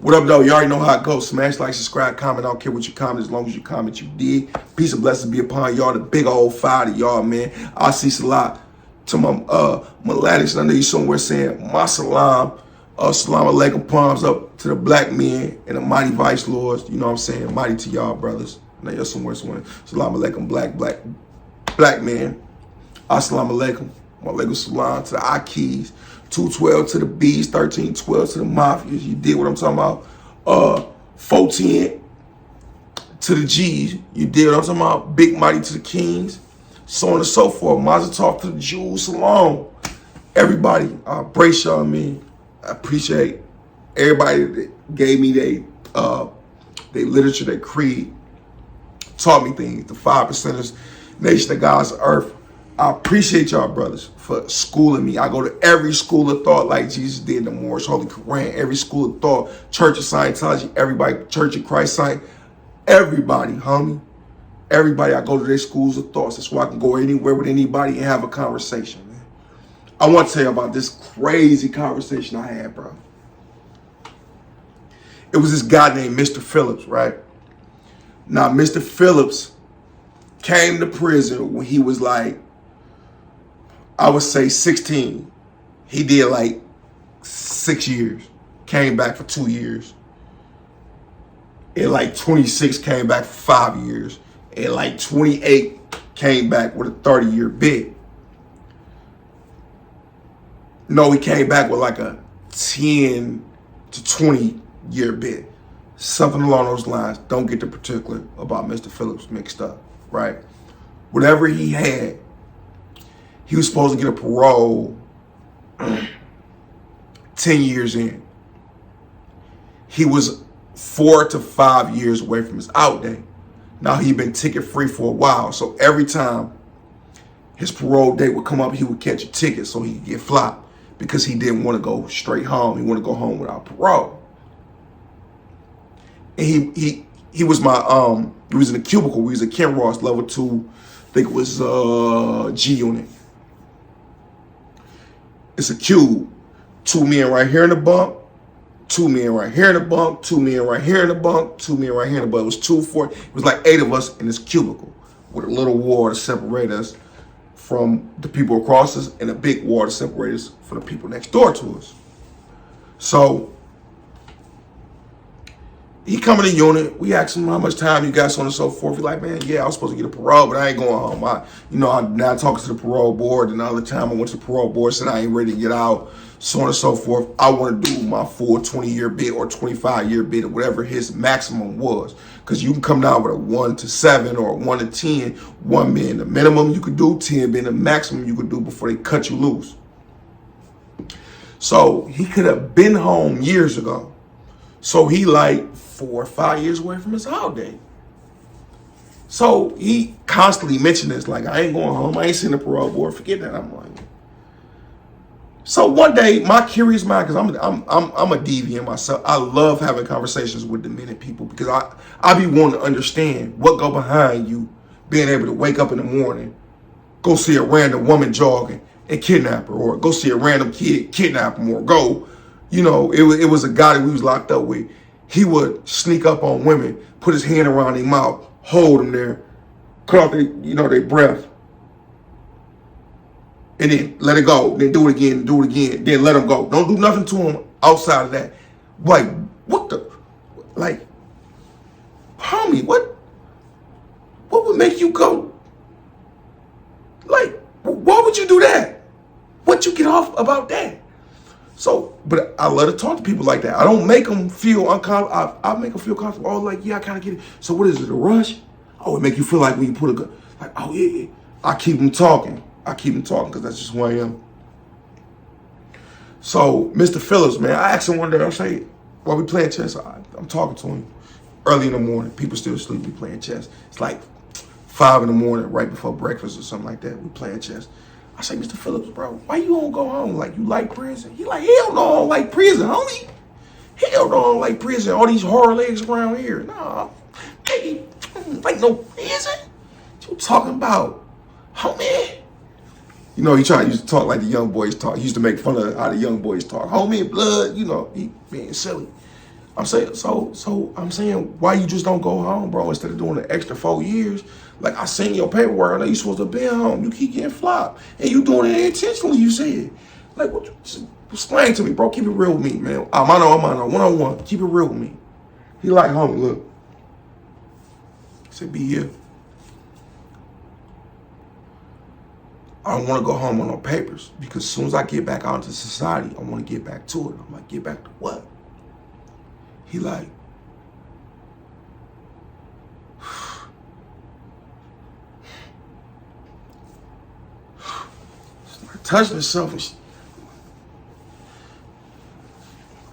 What up, though? You already know how it goes. Smash, like, subscribe, comment. I don't care what you comment. As long as you comment, you did. Peace and blessings be upon y'all. The big old five to y'all, man. I see a lot to my Melatics. I know you somewhere saying, my salam. Salam alaikum, palms up to the black men and the mighty vice lords. You know what I'm saying? Mighty to y'all, brothers. Now you're somewhere. Salam alaikum, black man. Assalamu alaikum. Walaikum salam to the Akis. 212 to the B's, 1312 to the Mafias. You did what I'm talking about. 410 to the G's. You did what I'm talking about. Big Mighty to the Kings. So on and so forth. Mazel tov to the Jews. Salam. Everybody, I brace y'all, man. I appreciate everybody that gave me their literature, their creed, taught me things. The 5%ers, Nation of God's Earth. I appreciate y'all, brothers, for schooling me. I go to every school of thought like Jesus did in the Moorish Holy Quran, every school of thought, Church of Scientology, everybody, Church of Christ Science, everybody, homie. Everybody, I go to their schools of thoughts. That's why I can go anywhere with anybody and have a conversation, man. I want to tell you about this crazy conversation I had, bro. It was this guy named Mr. Phillips, right? Now, Mr. Phillips came to prison when he was like, I would say 16. He did like 6 years. Came back for 2 years. And like 26 came back for 5 years. And like 28 came back with a 30-year bid. No, he came back with like a 10 to 20-year bid. Something along those lines. Don't get the particular about Mr. Phillips mixed up, right? Whatever he had, he was supposed to get a parole 10 years in. He was 4 to 5 years away from his out date. Now he'd been ticket free for a while. So every time his parole date would come up, he would catch a ticket so he could get flopped because he didn't want to go straight home. He wanted to go home without parole. And he was my, he was in a cubicle. We was at Ken Ross, level 2, I think it was G unit. It's a cube. 2 men right here in the bunk, 2 men right here in the bunk, 2 men right here in the bunk, 2 men right here in the bunk. It was 2, 4. It was like 8 of us in this cubicle with a little wall to separate us from the people across us and a big wall to separate us from the people next door to us. So he come in the unit. We asked him how much time you got, so on and so forth. He's like, man, yeah, I was supposed to get a parole, but I ain't going home. I'm now talking to the parole board. And another time I went to the parole board, said I ain't ready to get out, so on and so forth. I want to do my full 20-year bid or 25-year bid or whatever his maximum was. Because you can come down with a 1 to 7 or a 1 to 10. 1 being the minimum you could do, 10 being the maximum you could do before they cut you loose. So he could have been home years ago. So he like 4 or 5 years away from his out date. So he constantly mentioned this, like, I ain't going home. I ain't seen the parole board. Forget that. I'm like, so one day, my curious mind, because I'm a deviant myself. I love having conversations with demented people because I be wanting to understand what go behind you being able to wake up in the morning, go see a random woman jogging and kidnap her, or go see a random kid kidnap him, or go, you know, it was a guy that we was locked up with. He would sneak up on women, put his hand around their mouth, hold them there, cut off their breath, and then let it go. Then do it again, then let them go. Don't do nothing to them outside of that. Like, what the, like, homie, what would make you go, like, why would you do that? What you get off about that? So, but I love to talk to people like that. I don't make them feel uncomfortable. I make them feel comfortable. Oh, like, yeah, I kind of get it. So what is it, a rush? Oh, it make you feel like when you put a gun, like, oh, yeah. I keep them talking because that's just who I am. So, Mr. Phillips, man, I asked him one day, I say, while we playing chess, I'm talking to him early in the morning. People still asleep, we playing chess. It's like 5 in the morning, right before breakfast or something like that. We playing chess. I say, Mr. Phillips, bro, why you don't go home? Like, you like prison? He like, hell no, I don't like prison, homie. Hell no, I don't like prison. All these hard legs around here. Nah, hey, I don't like no prison. What you talking about, homie? You know, he used to talk like the young boys talk. He used to make fun of how the young boys talk. Homie, blood, you know, he being silly. I'm saying, I'm saying, why you just don't go home, bro, instead of doing the extra 4 years? Like, I seen your paperwork. I know you supposed to be home. You keep getting flopped. And you doing it intentionally, you said. Like, what? Explain to me, bro. Keep it real with me, man. I'm on one-on-one. Keep it real with me. He like, homie, look. I said, be here. I don't want to go home on no papers because as soon as I get back out into society, I want to get back to it. I'm like, get back to what? He like, touching himself.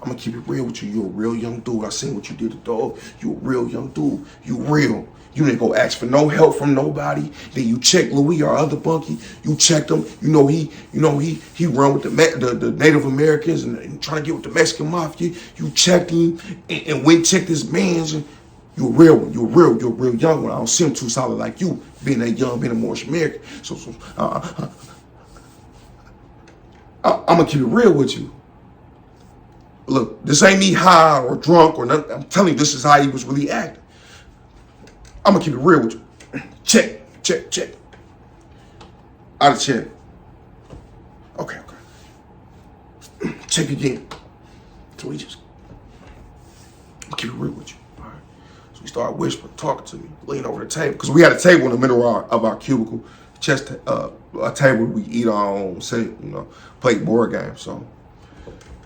I'm gonna keep it real with you. You a real young dude. I seen what you did to dog. You a real young dude. You real. You didn't go ask for no help from nobody. Then you checked Louis, our other bunkie. You checked him. You know he run with the Native Americans and trying to get with the Mexican mafia. You checked him and went and checked his mans. And you a real one. You're a real young one. I don't see him too solid like you, being that young, being a Moorish American. So I'm gonna keep it real with you. Look, this ain't me high or drunk or nothing. I'm telling you, this is how he was really acting. I'm gonna keep it real with you. Check. Out of check. Okay. Check again. So we just, I'm gonna keep it real with you. All right. So we started whispering, talking to me, leaning over the table. Because we had a table in the middle of our cubicle. A table we eat on, play board games. So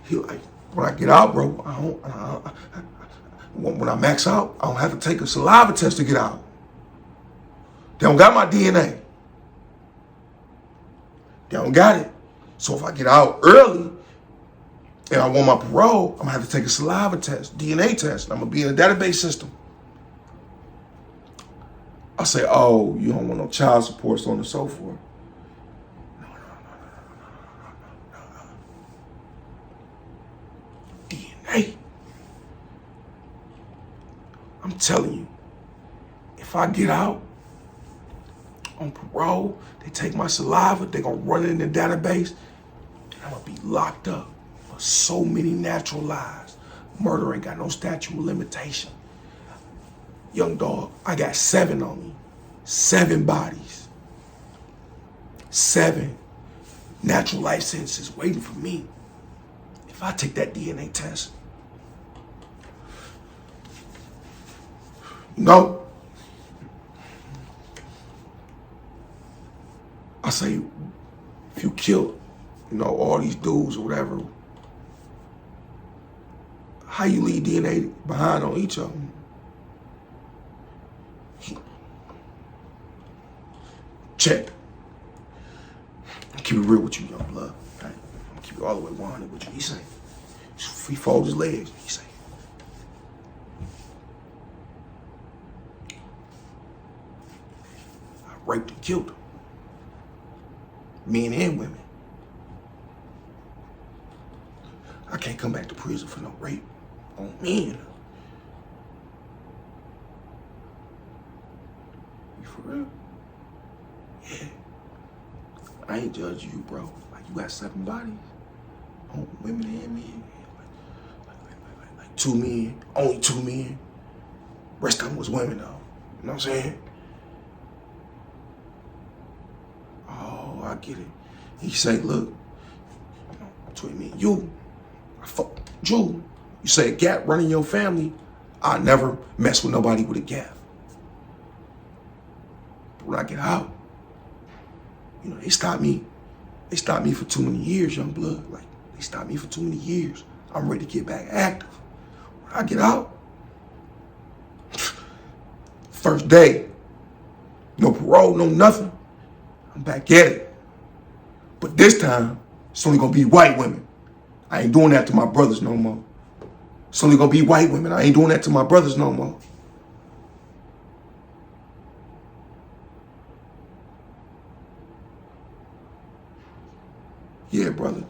he like, when I get out, bro, when I max out, I don't have to take a saliva test to get out. They don't got my DNA. They don't got it. So if I get out early and I want my parole, I'm gonna have to take a saliva test, DNA test. I'm gonna be in a database system. I say, oh, you don't want no child support, so on and so forth. No. DNA. I'm telling you, if I get out on parole, they take my saliva, they gonna run it in the database, and I'm gonna be locked up for so many natural lives. Murder ain't got no statute of limitation. Young dog, I got 7 on me. 7 bodies. 7 natural life sentences waiting for me. If I take that DNA test, no. I say, if you kill, all these dudes or whatever, how you leave DNA behind on each of them? Check. I'll keep it real with you, young blood. Right? I'll keep it all the way 100 with you. He say, he fold his legs. He say, I raped and killed them. Men and women. I can't come back to prison for no rape on men. You for real? Yeah. I ain't judging you, bro. Like, you got 7 bodies on women and men. Like 2 men, only 2 men. Rest of them was women, though. You know what I'm saying? Oh, I get it. He say, look, between me and you, I fuck Drew. You say a gap running your family, I never mess with nobody with a gap. But when I get out, they stopped me. They stopped me for too many years, young blood. Like, they stopped me for too many years. I'm ready to get back active. When I get out, first day, no parole, no nothing. I'm back at it. But this time, it's only gonna be white women. I ain't doing that to my brothers no more. It's only gonna be white women. I ain't doing that to my brothers no more. Yeah, brother.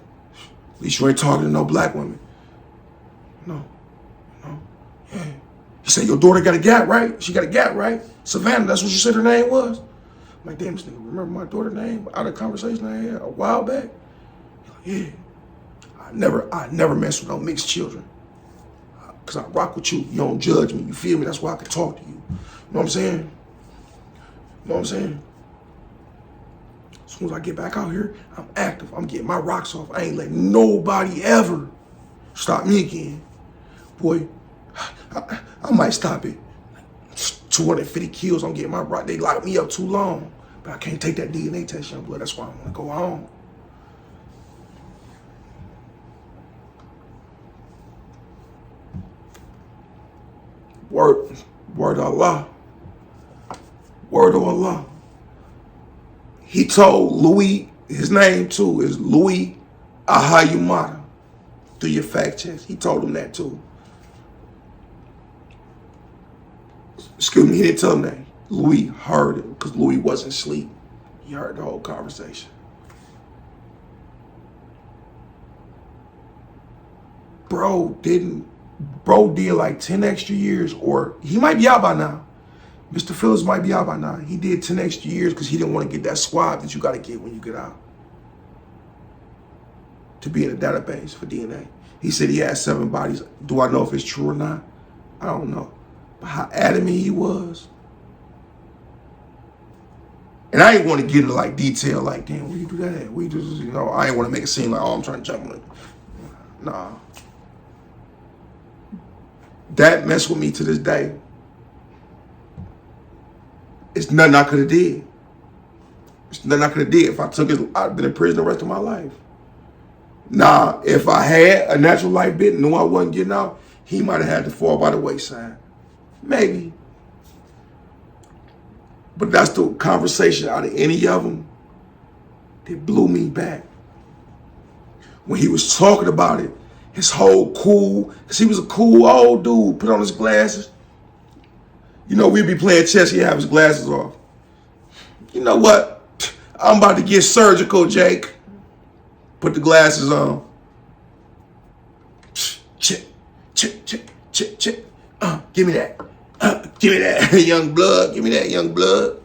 At least you ain't talking to no black women. No. Yeah. You say your daughter got a gap, right? She got a gap, right? Savannah, that's what you said her name was? I'm like, damn, this nigga remember my daughter's name out of conversation I had a while back? He's like, yeah. I never mess with no mixed children. Because I rock with you. You don't judge me. You feel me? That's why I can talk to you. You know what I'm saying? You know what I'm saying? As soon as I get back out here, I'm active. I'm getting my rocks off. I ain't letting nobody ever stop me again. Boy, I might stop it. 250 kills, I'm getting my rock. They locked me up too long. But I can't take that DNA test, young blood. That's why I want to go home. Word of Allah. Word of Allah. He told Louis, his name too is Louis Ahayumata. Do your fact checks. He told him that too. Excuse me, he didn't tell him that. Louis heard it because Louis wasn't asleep. He heard the whole conversation. Bro did like 10 extra years, or he might be out by now. Mr. Phillips might be out by now. He did 10 extra years because he didn't want to get that swab that you got to get when you get out to be in a database for DNA. He said he had 7 bodies. Do I know if it's true or not? I don't know. But how adamant he was. And I ain't want to get into like detail like, damn, where you do that at? We just, you know, I ain't want to make it seem like, oh, I'm trying to jump on it. Nah. That messed with me to this day. It's nothing I could have did. It's nothing I could have did. If I took it, I'd been in prison the rest of my life. Nah, if I had a natural life bit and knew I wasn't getting out, he might have had to fall by the wayside. Maybe. But that's the conversation out of any of them that blew me back. When he was talking about it, his whole cool, because he was a cool old dude, put on his glasses. You know, we'd be playing chess, he'd have his glasses off. You know what? I'm about to get surgical, Jake. Put the glasses on. Chip. Give me that. Give me that, young blood. Give me that, young blood.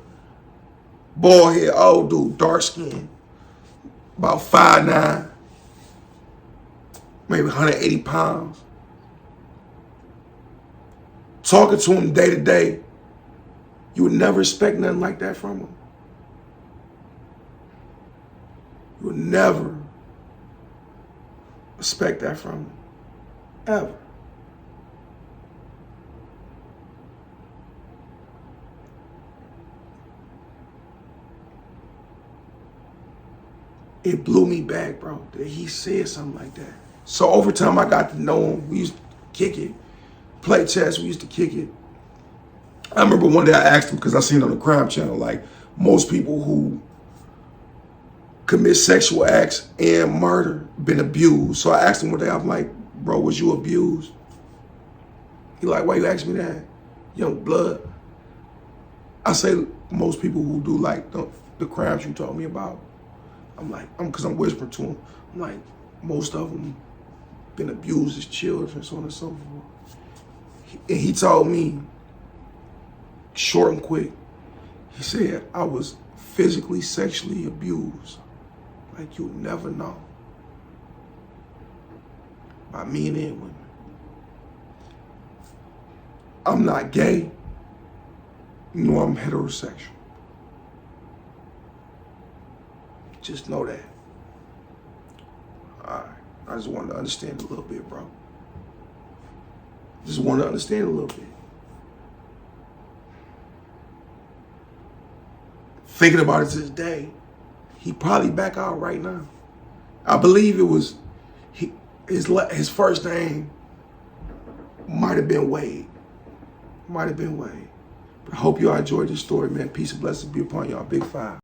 Bald head, old dude, dark skin. About 5'9". Maybe 180 pounds. Talking to him day to day, you would never expect nothing like that from him. You would never expect that from him. Ever. It blew me back, bro, that he said something like that. So over time, I got to know him. We used to kick it. Play chess, we used to kick it. I remember one day I asked him, because I seen on the crime channel, like, most people who commit sexual acts and murder been abused. So I asked him one day, I'm like, bro, was you abused? He like, why you ask me that? Young blood. I say most people who do like the crimes you told me about, I'm like, because I'm whispering to him, I'm like, most of them been abused as children, so on and so forth. And he told me, short and quick, he said, I was physically, sexually abused. Like you'll never know. By men and women. I'm not gay, nor I'm heterosexual. Just know that. All right. I just wanted to understand a little bit, bro. Just wanted to understand a little bit. Thinking about it to this day, he probably back out right now. I believe it was his first name might have been Wade. Might have been Wade. But I hope y'all enjoyed this story, man. Peace and blessings be upon y'all. Big 5.